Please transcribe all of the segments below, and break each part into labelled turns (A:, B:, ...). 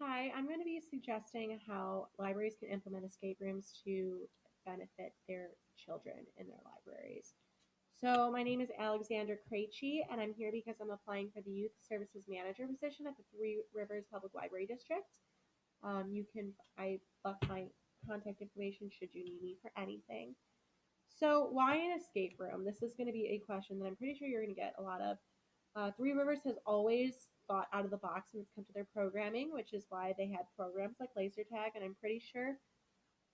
A: Hi, I'm going to be suggesting how libraries can implement escape rooms to benefit their children in their libraries. So, my name is Alexander Krejci, and I'm here because I'm applying for the Youth Services Manager position at the Three Rivers Public Library District. I left my contact information should you need me for anything. So, why an escape room? This is going to be a question that I'm pretty sure you're going to get a lot of. Three Rivers has always thought out of the box when it's come to their programming, which is why they had programs like laser tag. And I'm pretty sure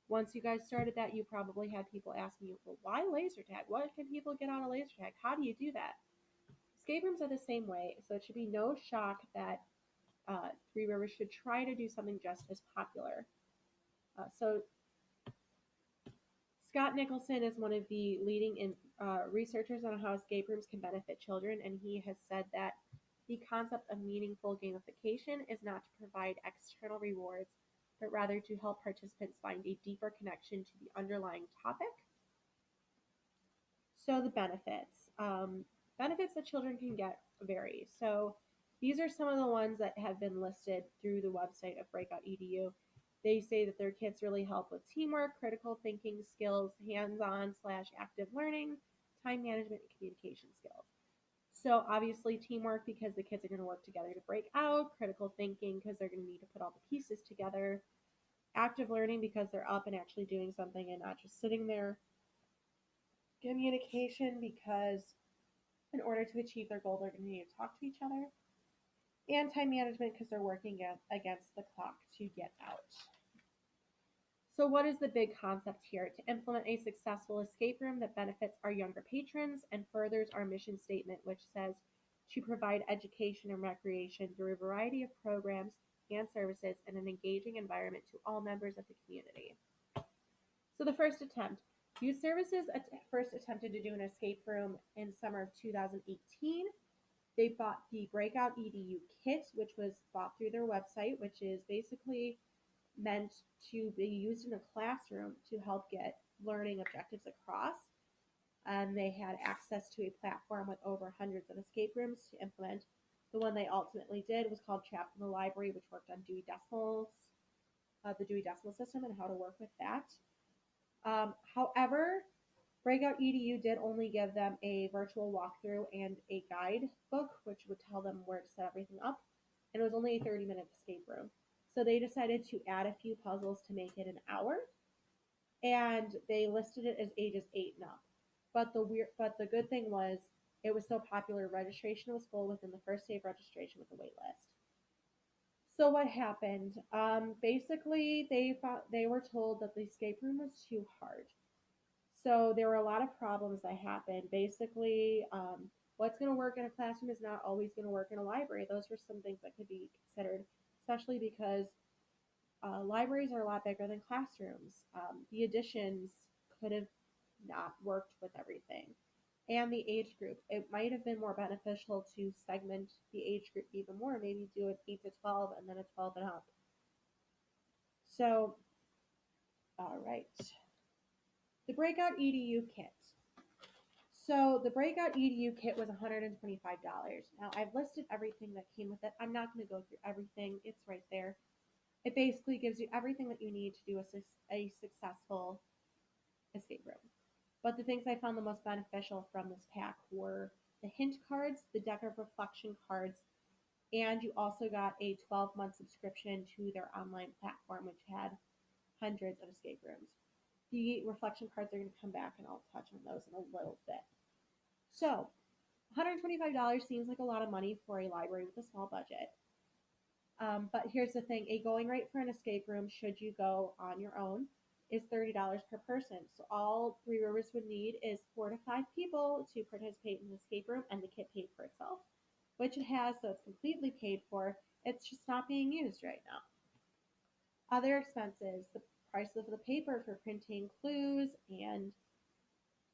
A: once you guys started that, you probably had people asking you, well, why laser tag? What can people get on a laser tag? How do you do that? Escape rooms are the same way, so it should be no shock that Three Rivers should try to do something just as popular. So Scott Nicholson is one of the leading researchers on how escape rooms can benefit children, and he has said that the concept of meaningful gamification is not to provide external rewards, but rather to help participants find a deeper connection to the underlying topic. So the benefits. Benefits that children can get vary. So these are some of the ones that have been listed through the website of Breakout EDU. They say that their kits really help with teamwork, critical thinking skills, hands-on/active learning, time management, and communication skills. So obviously teamwork because the kids are going to work together to break out, critical thinking because they're going to need to put all the pieces together, active learning because they're up and actually doing something and not just sitting there, communication because in order to achieve their goal, they're going to need to talk to each other, and time management because they're working against the clock to get out. So, what is the big concept here? To implement a successful escape room that benefits our younger patrons and furthers our mission statement, which says to provide education and recreation through a variety of programs and services in an engaging environment to all members of the community. So, the first attempt. Youth Services first attempted to do an escape room in summer of 2018. They bought the Breakout EDU kit, which was bought through their website, which is basically meant to be used in a classroom to help get learning objectives across. And they had access to a platform with over hundreds of escape rooms to implement. The one they ultimately did was called Trapped in the Library, which worked on Dewey Decimals, the Dewey Decimal System, and how to work with that. However, Breakout EDU did only give them a virtual walkthrough and a guide book, which would tell them where to set everything up. And it was only a 30-minute escape room. So they decided to add a few puzzles to make it an hour. And they listed it as ages 8 and up. But the good thing was it was so popular, registration was full within the first day of registration with a wait list. So what happened? Basically, they were told that the escape room was too hard. So there were a lot of problems that happened. Basically, what's going to work in a classroom is not always going to work in a library. Those were some things that could be considered, especially because libraries are a lot bigger than classrooms. The additions could have not worked with everything. And the age group. It might have been more beneficial to segment the age group even more, maybe do an 8 to 12 and then a 12 and up. So, all right. The Breakout EDU kit. So the Breakout EDU kit was $125. Now I've listed everything that came with it. I'm not going to go through everything. It's right there. It basically gives you everything that you need to do a successful escape room. But the things I found the most beneficial from this pack were the hint cards, the deck of reflection cards, and you also got a 12-month subscription to their online platform, which had hundreds of escape rooms. The reflection cards are going to come back, and I'll touch on those in a little bit. So, $125 seems like a lot of money for a library with a small budget. But here's the thing, a going rate for an escape room, should you go on your own, is $30 per person. So all Three Rivers would need is 4 to 5 people to participate in the escape room, and the kit paid for itself, which it has, so it's completely paid for. It's just not being used right now. Other expenses, the price of the paper for printing clues and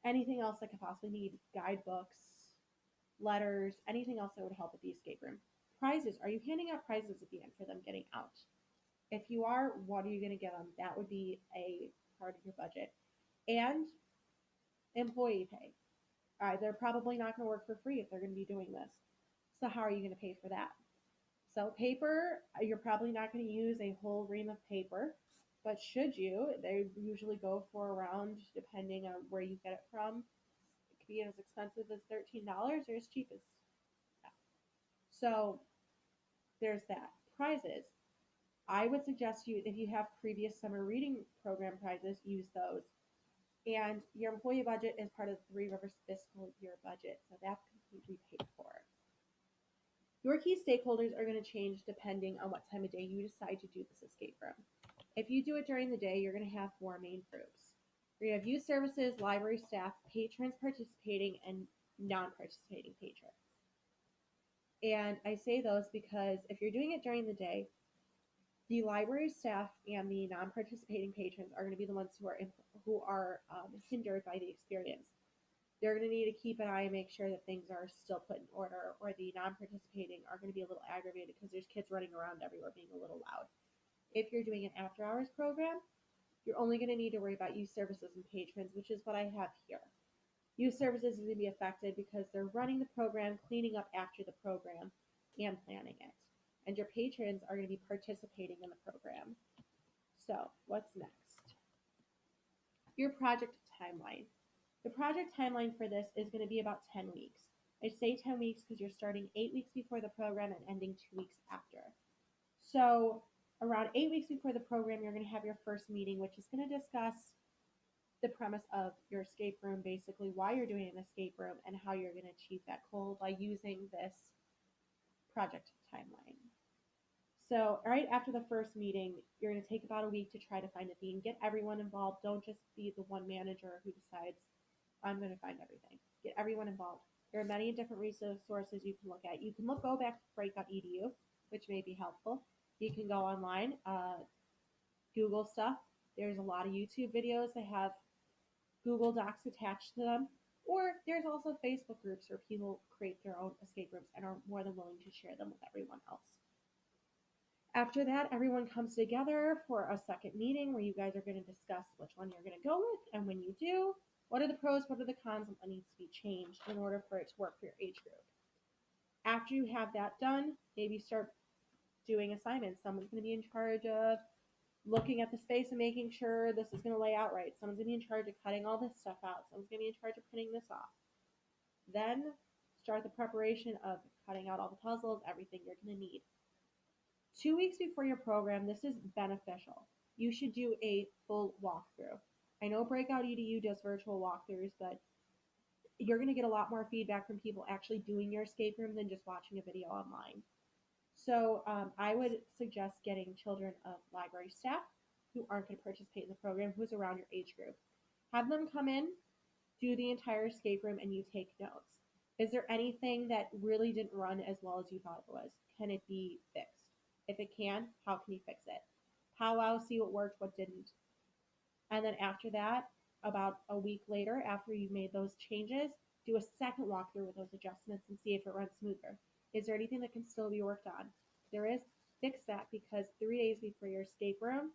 A: anything else that could possibly need, guidebooks, letters, anything else that would help with the escape room. Prizes. Are you handing out prizes at the end for them getting out? If you are, what are you going to get them? That would be a part of your budget. And employee pay. They're probably not going to work for free if they're going to be doing this. So how are you going to pay for that? So paper, you're probably not going to use a whole ream of paper, but should you, they usually go for around, depending on where you get it from, it could be as expensive as $13 or as cheap as that. So there's that. Prizes. I would suggest you, if you have previous summer reading program prizes, use those. And your employee budget is part of the Three Rivers fiscal year budget, so that's completely paid for. Your key stakeholders are going to change depending on what time of day you decide to do this escape room. If you do it during the day, you're going to have four main groups. You're going to have youth services, library staff, patrons participating, and non-participating patrons. And I say those because if you're doing it during the day, the library staff and the non-participating patrons are going to be the ones who are hindered by the experience. They're going to need to keep an eye and make sure that things are still put in order, or the non-participating are going to be a little aggravated because there's kids running around everywhere being a little loud. If you're doing an after-hours program, you're only going to need to worry about youth services and patrons, which is what I have here. Youth services is going to be affected because they're running the program, cleaning up after the program, and planning it. And your patrons are going to be participating in the program. So, what's next? Your project timeline. The project timeline for this is going to be about 10 weeks. I say 10 weeks because you're starting 8 weeks before the program and ending 2 weeks after. So, around 8 weeks before the program, you're going to have your first meeting, which is going to discuss the premise of your escape room, basically why you're doing an escape room and how you're going to achieve that goal by using this project timeline. So right after the first meeting, you're going to take about a week to try to find a theme. Get everyone involved. Don't just be the one manager who decides, I'm going to find everything. Get everyone involved. There are many different resources you can look at. You can go back to Breakout.edu, which may be helpful. You can go online, Google stuff. There's a lot of YouTube videos that have Google Docs attached to them. Or there's also Facebook groups where people create their own escape rooms and are more than willing to share them with everyone else. After that, everyone comes together for a second meeting where you guys are going to discuss which one you're going to go with. And when you do, what are the pros, what are the cons, and what needs to be changed in order for it to work for your age group. After you have that done, maybe start doing assignments. Someone's going to be in charge of looking at the space and making sure this is going to lay out right. Someone's going to be in charge of cutting all this stuff out. Someone's going to be in charge of printing this off. Then start the preparation of cutting out all the puzzles, everything you're going to need. 2 weeks before your program, this is beneficial. You should do a full walkthrough. I know Breakout EDU does virtual walkthroughs, but you're going to get a lot more feedback from people actually doing your escape room than just watching a video online. So I would suggest getting children of library staff who aren't going to participate in the program, who's around your age group. Have them come in, do the entire escape room, and you take notes. Is there anything that really didn't run as well as you thought it was? Can it be fixed? If it can, how can you fix it? Powwow, see what worked, what didn't. And then after that, about a week later, after you've made those changes, do a second walkthrough with those adjustments and see if it runs smoother. Is there anything that can still be worked on? If there is, fix that, because 3 days before your escape room,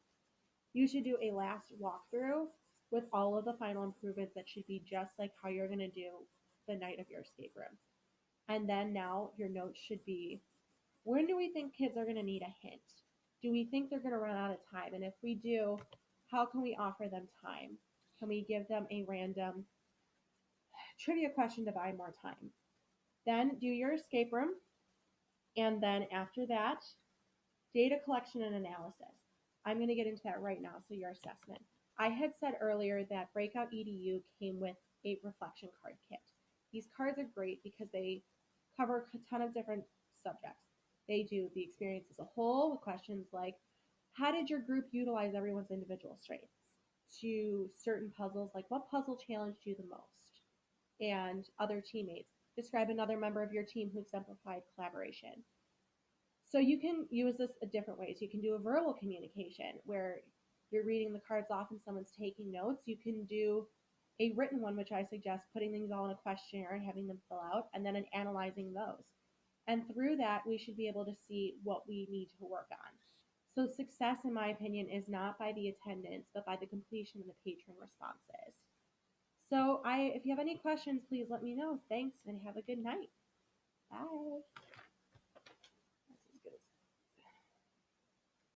A: you should do a last walkthrough with all of the final improvements that should be just like how you're going to do the night of your escape room. And then now your notes should be, when do we think kids are going to need a hint? Do we think they're going to run out of time? And if we do, how can we offer them time? Can we give them a random trivia question to buy more time? Then do your escape room. And then after that, data collection and analysis. I'm going to get into that right now. So your assessment. I had said earlier that Breakout EDU came with a reflection card kit. These cards are great because they cover a ton of different subjects. They do the experience as a whole with questions like, how did your group utilize everyone's individual strengths? To certain puzzles like, what puzzle challenged you the most? And other teammates. Describe another member of your team who exemplified collaboration. So you can use this a different ways. You can do a verbal communication where you're reading the cards off and someone's taking notes. You can do a written one, which I suggest putting things all in a questionnaire and having them fill out, and then analyzing those. And through that, we should be able to see what we need to work on. So success, in my opinion, is not by the attendance, but by the completion of the patron responses. So if you have any questions, please let me know. Thanks, and have a good night. Bye.